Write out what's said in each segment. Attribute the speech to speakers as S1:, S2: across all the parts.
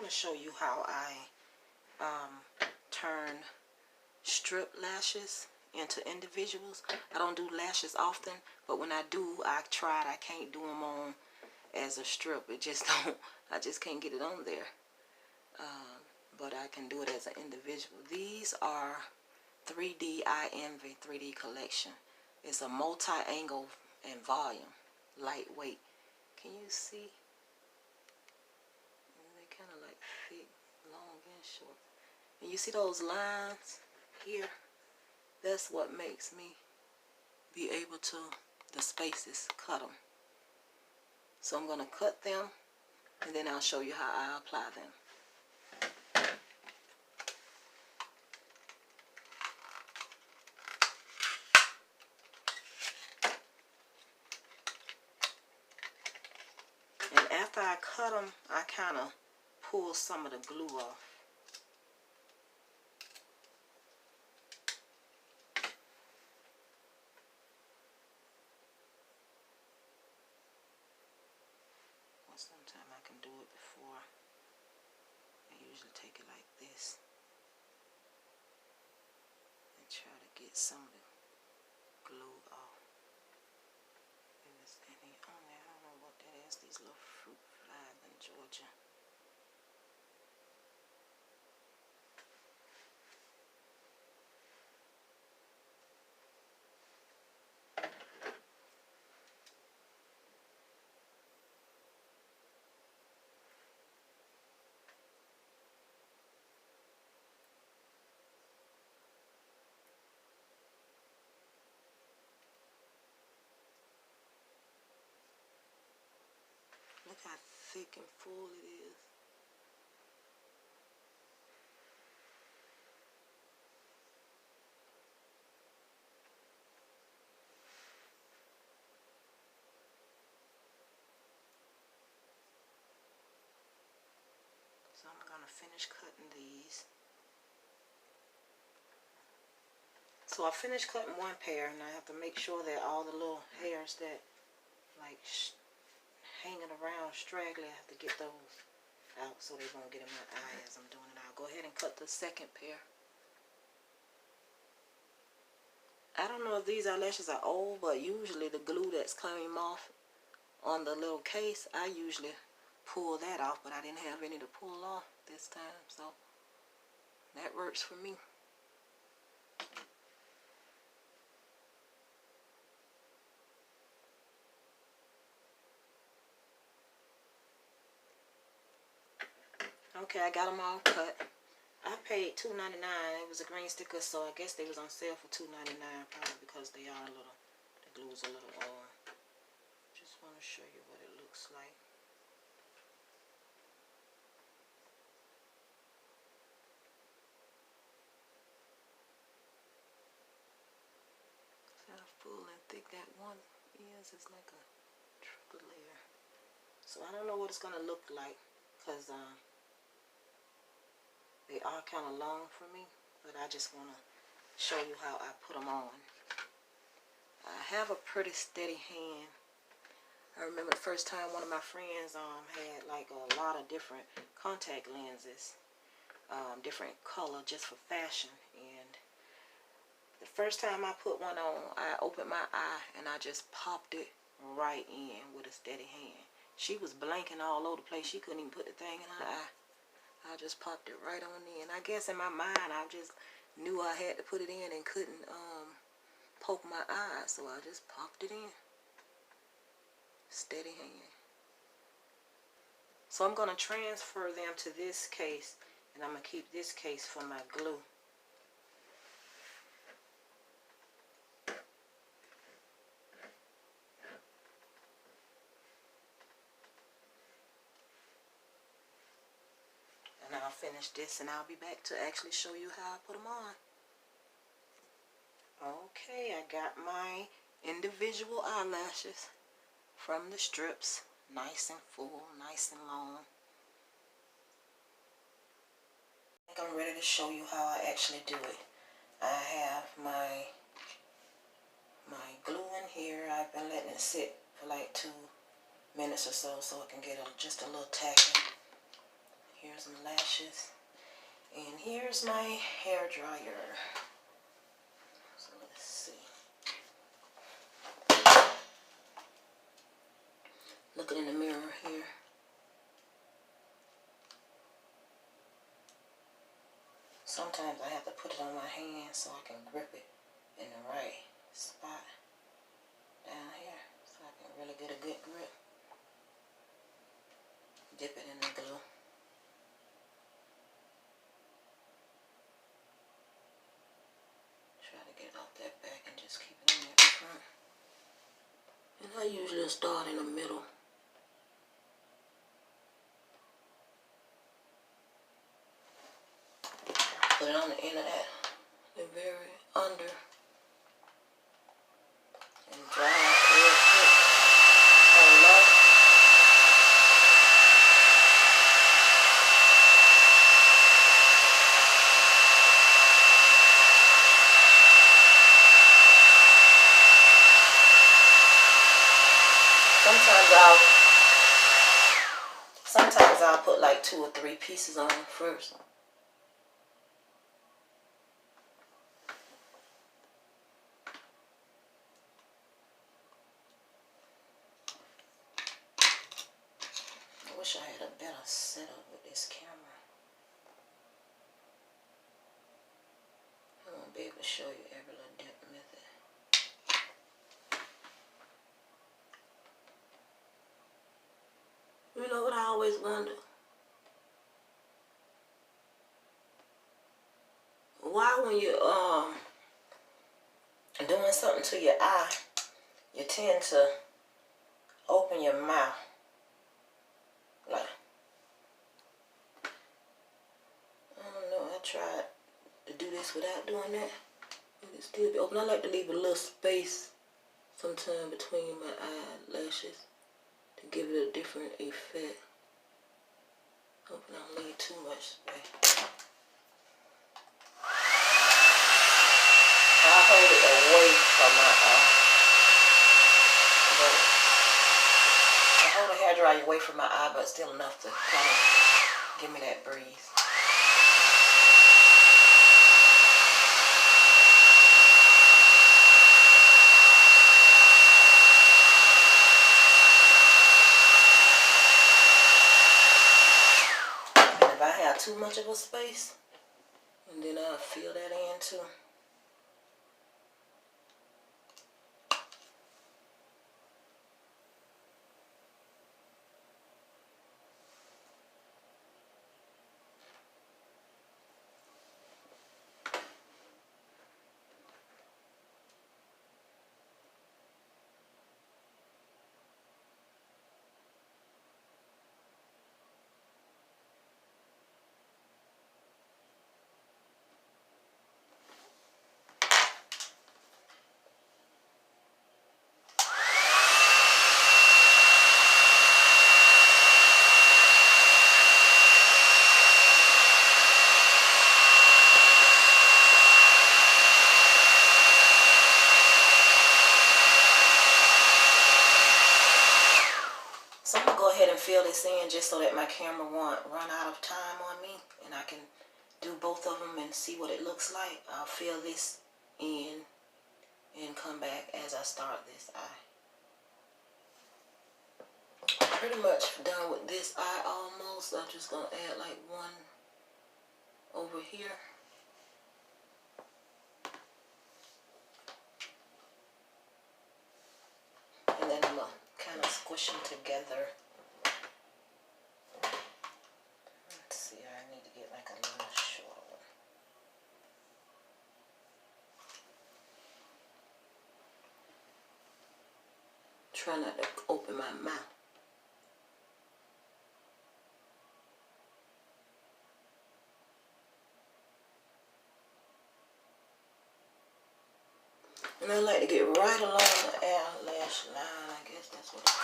S1: to show you how I turn strip lashes into individuals. I don't do lashes often, but when I do, I tried. I can't do them on as a strip. It just don't. I just can't get it on there. But I can do it as an individual. These are 3D I Envy 3D collection. It's a multi-angle and volume, lightweight. Can you see? They kind of like thick, long and short. And you see those lines here? That's what makes me be able to, the spaces, cut them. So I'm going to cut them, and then I'll show you how I apply them. And after I cut them, I kind of pull some of the glue off. Sometimes I can do it before. I usually take it like this and try to get some of the glue off. If there's any on there, I don't know what that is. These little fruit flies in Georgia. Look how thick and full it is. So I'm going to finish cutting these. So I finished cutting one pair, and I have to make sure that all the little hairs that like hanging around straggly, I have to get those out so they won't get in my eye as I'm doing it. I'll go ahead and cut the second pair. I don't know if these eyelashes are old, but usually the glue that's coming off on the little case, I usually pull that off, but I didn't have any to pull off this time, so that works for me. Okay, I got them all cut. I paid $2.99. It was a green sticker, so I guess they was on sale for $2.99, probably because they are a little, the glue's a little old. Just want to show you what it looks like. See how full and thick that one is? It's like a triple layer. So I don't know what it's going to look like, because they are kind of long for me, but I just want to show you how I put them on. I have a pretty steady hand. I remember the first time one of my friends had like a lot of different contact lenses, different color just for fashion, and the first time I put one on, I opened my eye and I just popped it right in with a steady hand. She was blanking all over the place. She couldn't even put the thing in her eye. I just popped it right on in. I guess in my mind I just knew I had to put it in and couldn't poke my eye, so I just popped it in. Steady hand. So I'm going to transfer them to this case, and I'm going to keep this case for my glue. And I'll finish this and I'll be back to actually show you how I put them on. Okay, I got my individual eyelashes from the strips. Nice and full, nice and long. I think I'm ready to show you how I actually do it. I have my glue in here. I've been letting it sit for like 2 minutes or so it can get just a little tacky. Here's Here's my lashes. And here's my hair dryer. So let's see. Looking in the mirror here. Sometimes I have to put it on my hand so I can grip it in the right spot down here so I can really get a good grip. Dip it in the glue. Try to get it off that back and just keep it in there in front. And I usually start in the middle. Put it on the end of that, the very under, and dry it real quick on low. Sometimes I'll put like 2 or 3 pieces on first. I wish I had a better setup with this camera. I won't be able to show you every little dip method. You know what I always wonder? Why when you're doing something to your eye, you tend to open your mouth. Like, I don't know, I tried to do this without doing that. It still be open. I like to leave a little space sometime between my eyelashes to give it a different effect. Hope I don't leave too much space. I hold it away from my eye. I hold the hair dryer away from my eye, but still enough to kind of give me that breeze. And if I have too much of a space, and then I'll fill that in too. So I'm going to go ahead and fill this in just so that my camera won't run out of time on me. And I can do both of them and see what it looks like. I'll fill this in and come back as I start this eye. Pretty much done with this eye almost. I'm just going to add like one over here. And then I'm going to kind of squish them together. Let's see, I need to get like a little shorter one. Try not to open my mouth. And I like to get right along the eyelash line. I guess that's what it's called.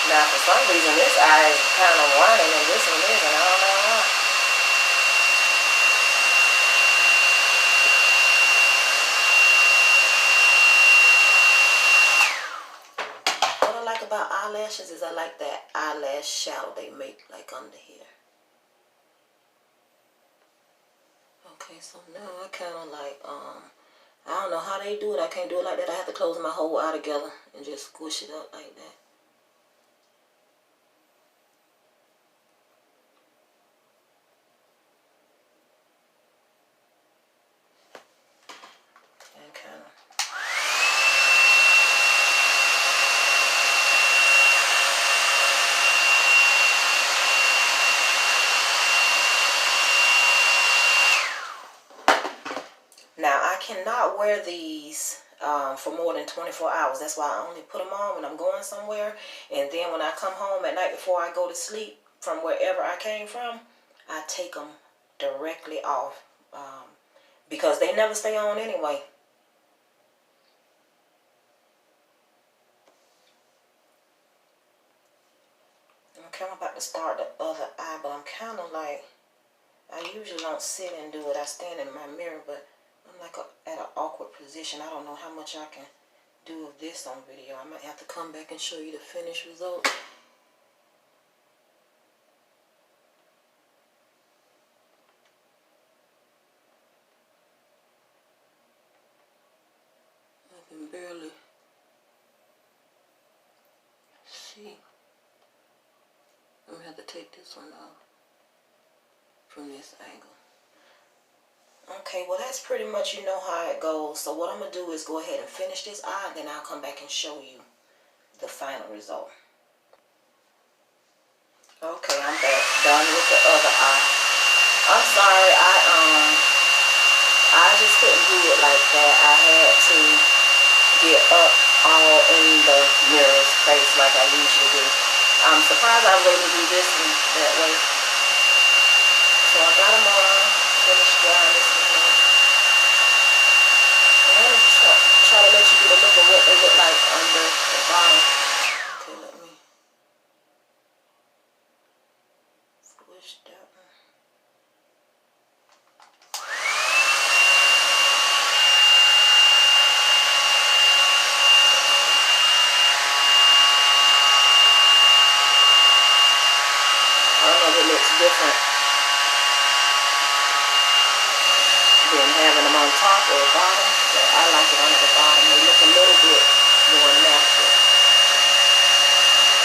S1: Now, for some reason, this eye is kind of whining and this one isn't. I don't know why. about eyelashes is I like that eyelash shadow they make like under here. Okay, so now I kind of like, I don't know how they do it. I can't do it like that. I have to close my whole eye together and just squish it up like that. And kind of. Now, I cannot wear these for more than 24 hours. That's why I only put them on when I'm going somewhere. And then when I come home at night before I go to sleep from wherever I came from, I take them directly off because they never stay on anyway. I'm kind of about to start the other eye, but I'm kind of like, I usually don't sit and do it. I stand in my mirror, but I'm like at an awkward position. I don't know how much I can do of this on video. I might have to come back and show you the finished result. I can barely see. I'm going to have to take this one off from this angle. Okay, well that's pretty much, you know how it goes. So what I'm going to do is go ahead and finish this eye, and then I'll come back and show you the final result. Okay, I'm back, done with the other eye. I'm sorry, I just couldn't do it like that. I had to get up all in the mirror's face like I usually do. I'm surprised I was able to do this one that way. So I got them on, finished drying this one out. And I'm going to try to let you get a look at what they look like under the bottom. Okay, let me squish that one. I don't know if it looks different than having them on top or bottom, but I like it under the bottom. They look a little bit more natural.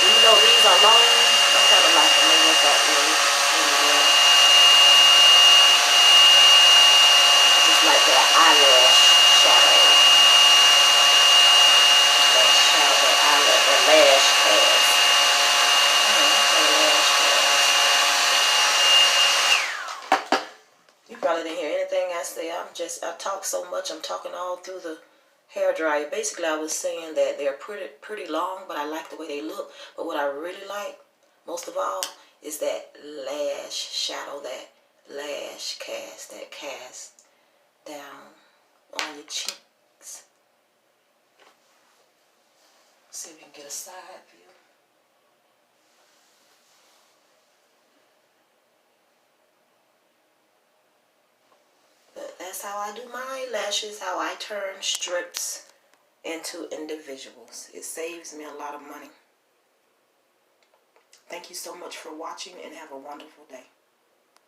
S1: Even though these are long, I kind of like them. They work out really well. Just like that eyelash shadow. That shadow, that eyelash, that lash cast. You probably didn't hear anything I say. I talk so much. I'm talking all through the hair dryer. Basically, I was saying that they're pretty long, but I like the way they look. But what I really like, most of all, is that lash shadow, that lash cast, that cast down on your cheeks. See if we can get a side view. But that's how I do my eyelashes, how I turn strips into individuals. It saves me a lot of money. Thank you so much for watching, and have a wonderful day.